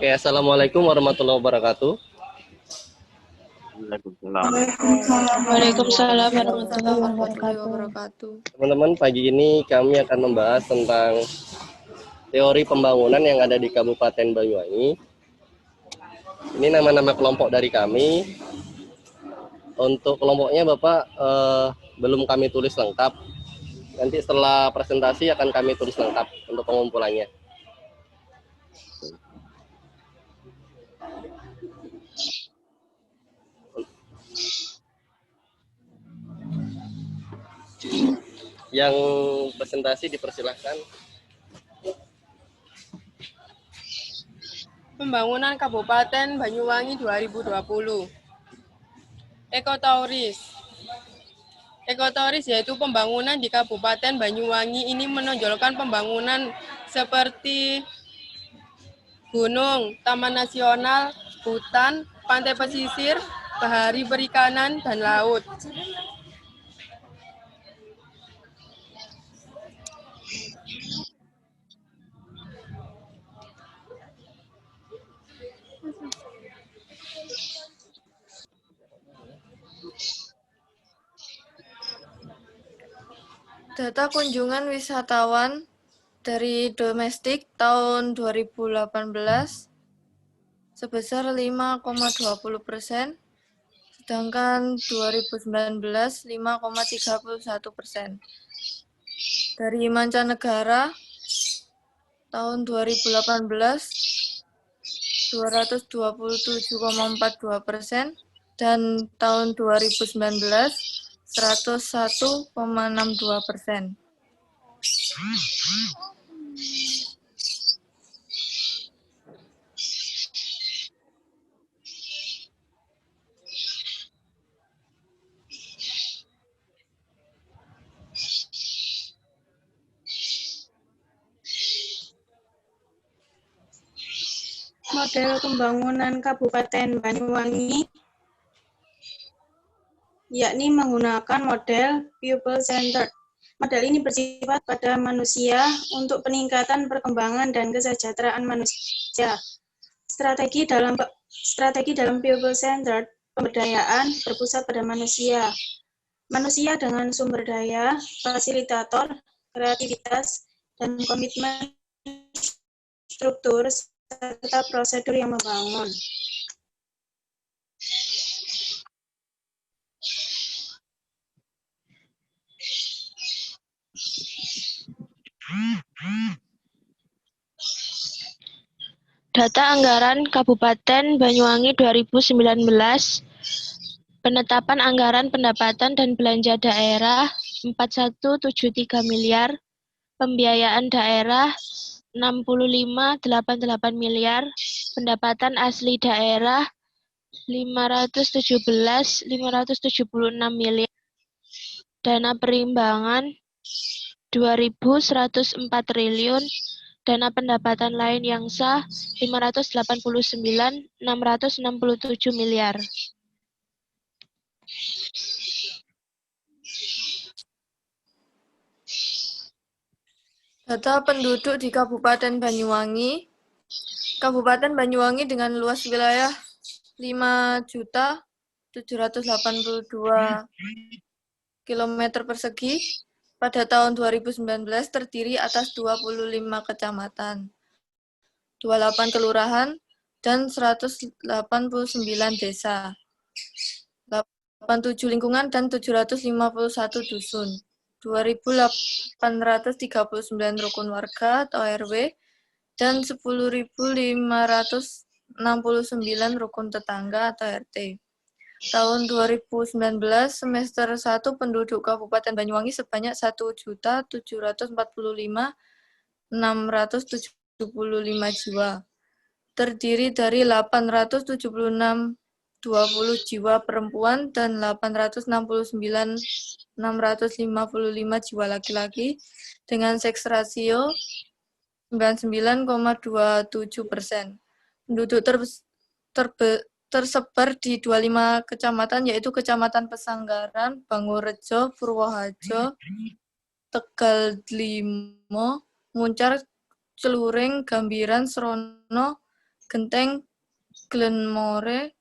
Oke, assalamualaikum warahmatullahi wabarakatuh. Waalaikumsalam warahmatullahi wabarakatuh. Teman-teman, pagi ini kami akan membahas tentang teori pembangunan yang ada di Kabupaten Banyuwangi. Ini nama-nama kelompok dari kami. Untuk kelompoknya Bapak belum kami tulis lengkap. Nanti setelah presentasi akan kami tulis lengkap untuk pengumpulannya. Yang presentasi dipersilahkan. Pembangunan Kabupaten Banyuwangi 2020. Ekotouris. Ekotouris yaitu pembangunan di Kabupaten Banyuwangi ini menonjolkan pembangunan seperti gunung, taman nasional, hutan, pantai pesisir, bahari perikanan, dan laut. Data kunjungan wisatawan dari domestik tahun 2018 sebesar 5,20%, sedangkan 2019 5,31%. Dari mancanegara tahun 2018 227,42% dan tahun 2019 101,62%. Model pembangunan Kabupaten Banyuwangi yakni menggunakan model people-centered. Model ini bersifat pada manusia untuk peningkatan perkembangan dan kesejahteraan manusia. Strategi dalam people-centered pemberdayaan berpusat pada manusia. Manusia dengan sumber daya, fasilitator, kreativitas, dan komitmen struktur serta prosedur yang membangun. Data anggaran Kabupaten Banyuwangi 2019, penetapan anggaran pendapatan dan belanja daerah 4173 miliar, pembiayaan daerah 6588 miliar, pendapatan asli daerah 576 miliar, dana perimbangan 2.104 triliun, dana pendapatan lain yang sah 589.667 miliar. Data penduduk di Kabupaten Banyuwangi. Kabupaten Banyuwangi dengan luas wilayah 5.782 km persegi pada tahun 2019 terdiri atas 25 kecamatan, 28 kelurahan, dan 189 desa, 87 lingkungan, dan 751 dusun. 2.839 rukun warga atau RW, dan 10.569 rukun tetangga atau RT. Tahun 2019, semester 1 penduduk Kabupaten Banyuwangi sebanyak 1.745.675 jiwa. Terdiri dari 876 20 jiwa perempuan dan 869.655 jiwa laki-laki dengan seks rasio 99,27%. Penduduk tersebar di 25 kecamatan yaitu Kecamatan Pesanggaran, Bangurejo, Purwoharjo, Tegal Dlimo, Muncar, Celuring, Gambiran, Srono, Genteng Glenmore,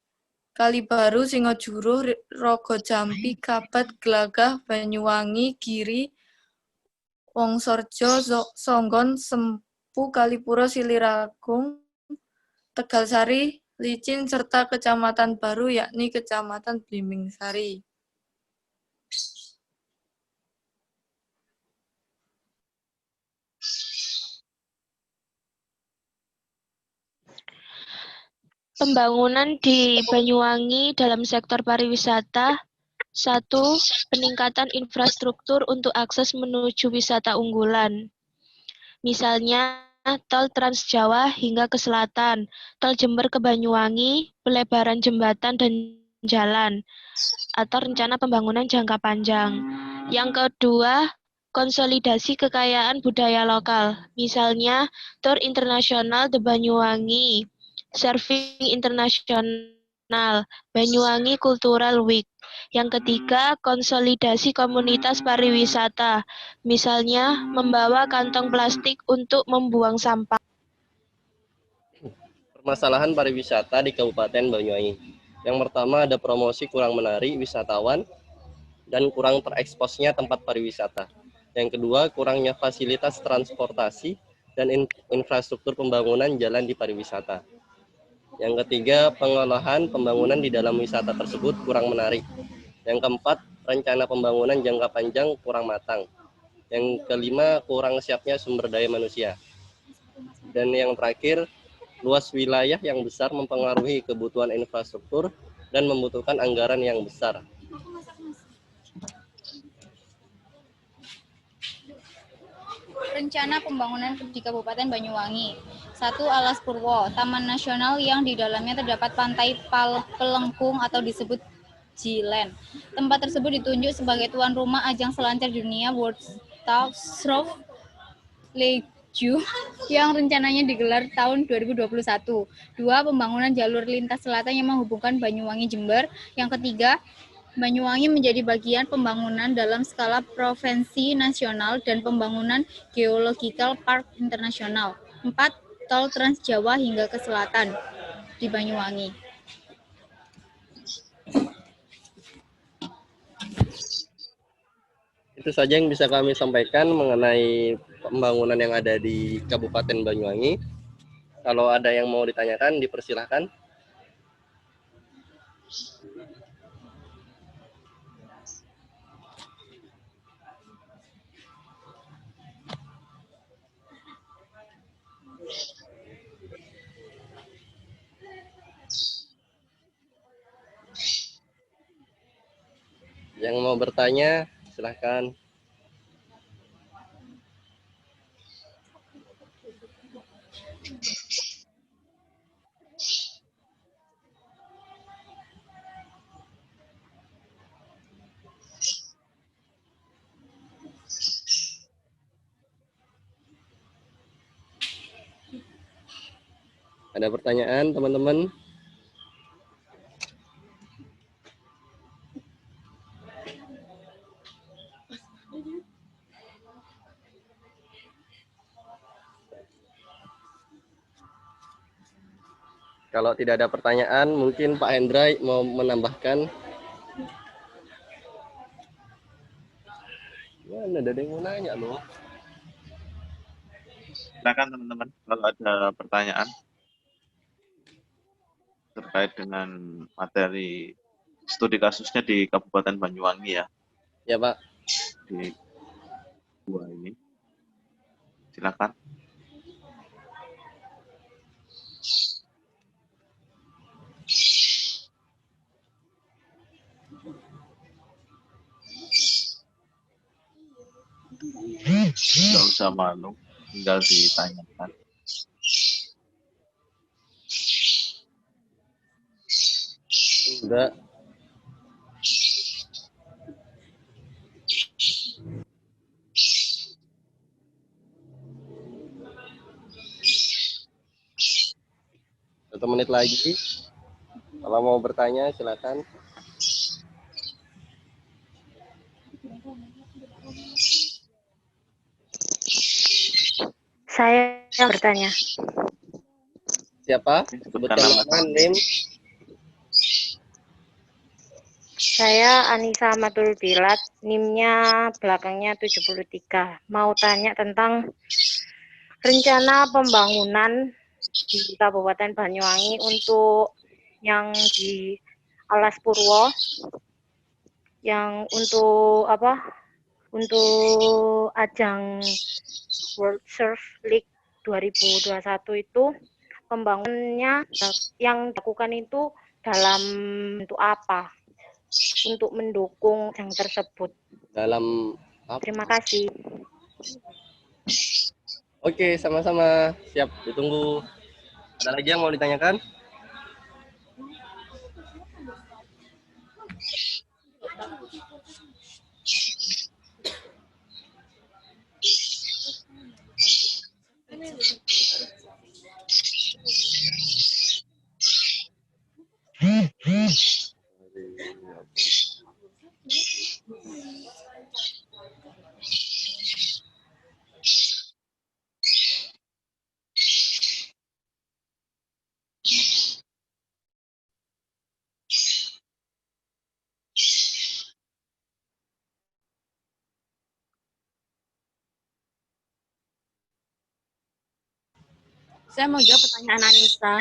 Kalibaru, Singojuru, Rogo Jampi, Kabat, Glagah, Banyuwangi, Giri, Wongsorjo, Songgon, Sempu, Kalipuro, Siliragung, Tegalsari, Licin, serta kecamatan baru yakni Kecamatan Blimbingsari. Pembangunan di Banyuwangi dalam sektor pariwisata. 1. Peningkatan infrastruktur untuk akses menuju wisata unggulan. Misalnya, tol Trans Jawa hingga ke selatan, tol Jember ke Banyuwangi, pelebaran jembatan dan jalan, atau rencana pembangunan jangka panjang. Yang kedua, konsolidasi kekayaan budaya lokal. Misalnya, Tour Internasional The Banyuwangi, Surfing Internasional, Banyuwangi Cultural Week. Yang ketiga, konsolidasi komunitas pariwisata. Misalnya, membawa kantong plastik untuk membuang sampah. Permasalahan pariwisata di Kabupaten Banyuwangi. Yang pertama ada promosi kurang menarik wisatawan dan kurang tereksposnya tempat pariwisata. Yang kedua, kurangnya fasilitas transportasi dan infrastruktur pembangunan jalan di pariwisata. Yang ketiga, pengolahan pembangunan di dalam wisata tersebut kurang menarik. Yang keempat, rencana pembangunan jangka panjang kurang matang. Yang kelima, kurang siapnya sumber daya manusia. Dan yang terakhir, luas wilayah yang besar mempengaruhi kebutuhan infrastruktur dan membutuhkan anggaran yang besar. Rencana pembangunan di Kabupaten Banyuwangi. 1. Alas Purwo, taman nasional yang di dalamnya terdapat pantai Pelengkung atau disebut Jilen. Tempat tersebut ditunjuk sebagai tuan rumah ajang selancar dunia World Surf League yang rencananya digelar tahun 2021. 2. Pembangunan jalur lintas selatan yang menghubungkan Banyuwangi Jember. Yang ketiga, Banyuwangi menjadi bagian pembangunan dalam skala provinsi nasional dan pembangunan Geological Park Internasional. 4. Tol Trans Jawa hingga ke selatan di Banyuwangi. Itu saja yang bisa kami sampaikan mengenai pembangunan yang ada di Kabupaten Banyuwangi. Kalau ada yang mau ditanyakan, dipersilahkan. Yang mau bertanya, silahkan. Ada pertanyaan, teman-teman? Kalau tidak ada pertanyaan, mungkin Pak Hendra mau menambahkan. Mana ada yang mau nanya loh. Silakan teman-teman kalau ada pertanyaan terkait dengan materi studi kasusnya di Kabupaten Banyuwangi ya. Ya Pak. Di dua ini. Silakan. Tidak usah malu, tinggal ditanyakan. Enggak. Satu menit lagi. Kalau mau bertanya, silakan. Saya bertanya. Siapa? Sebutkan Sebutkan nama. nama, NIM. Saya Anissa Ahmadul Bilat, NIM-nya belakangnya 73. Mau tanya tentang rencana pembangunan di Kabupaten Banyuwangi untuk yang di Alas Purwo, yang untuk apa? Untuk ajang World Surf League 2021 itu pembangunannya yang dilakukan itu dalam bentuk apa untuk mendukung yang tersebut. Dalam apa? Terima kasih. Oke, sama-sama. Siap, ditunggu. Ada lagi yang mau ditanyakan? Saya mau jawab pertanyaan Anissa.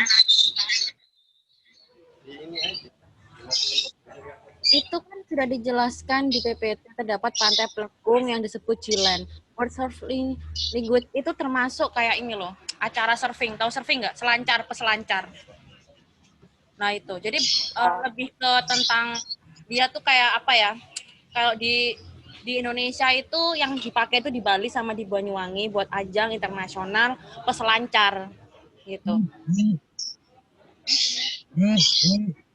Itu kan sudah dijelaskan di PPT terdapat pantai pelengkung yang disebut Cilen. World Surfing League itu termasuk kayak ini loh, acara surfing. Tahu surfing nggak? Selancar, peselancar. Nah itu, jadi lebih ke tentang dia tuh kayak apa ya? Kalau di Indonesia itu yang dipakai itu di Bali sama di Banyuwangi buat ajang internasional peselancar gitu.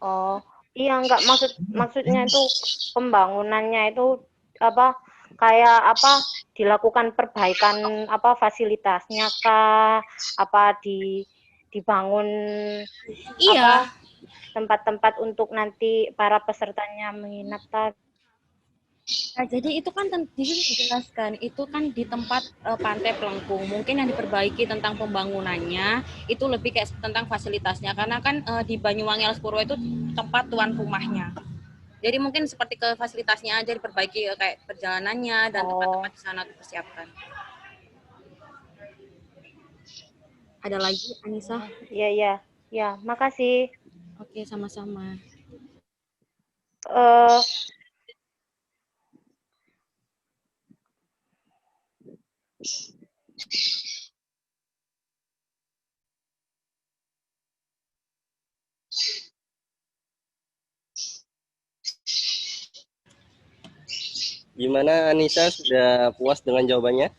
Oh, iya enggak maksudnya itu pembangunannya itu apa kayak apa dilakukan perbaikan apa fasilitasnya kah apa dibangun Iya. apa tempat-tempat untuk nanti para pesertanya menginap kah? Nah, jadi itu kan di sini dijelaskan itu kan di tempat pantai Pelengkung. Mungkin yang diperbaiki tentang pembangunannya itu lebih kayak tentang fasilitasnya karena kan di Banyuwangi Alas Purwo itu tempat tuan rumahnya. Jadi mungkin seperti ke fasilitasnya aja diperbaiki kayak perjalanannya dan tempat-tempat di sana dipersiapkan. Ada lagi Anissa? Iya. Ya, makasih. Oke, sama-sama. Gimana Anissa, sudah puas dengan jawabannya?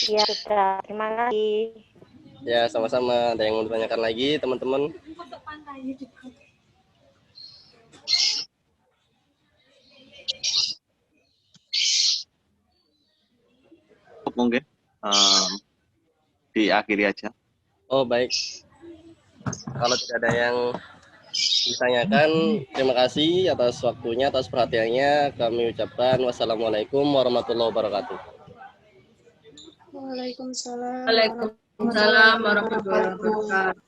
Iya, sudah. Terima kasih. Ya, sama-sama. Ada yang mau ditanyakan lagi, teman-teman? Mungkin diakhiri aja. Oh, baik. Kalau tidak ada yang ditanyakan, terima kasih atas waktunya, atas perhatiannya. Kami ucapkan wassalamualaikum warahmatullahi wabarakatuh. Waalaikumsalam. Waalaikumsalam warahmatullahi wabarakatuh.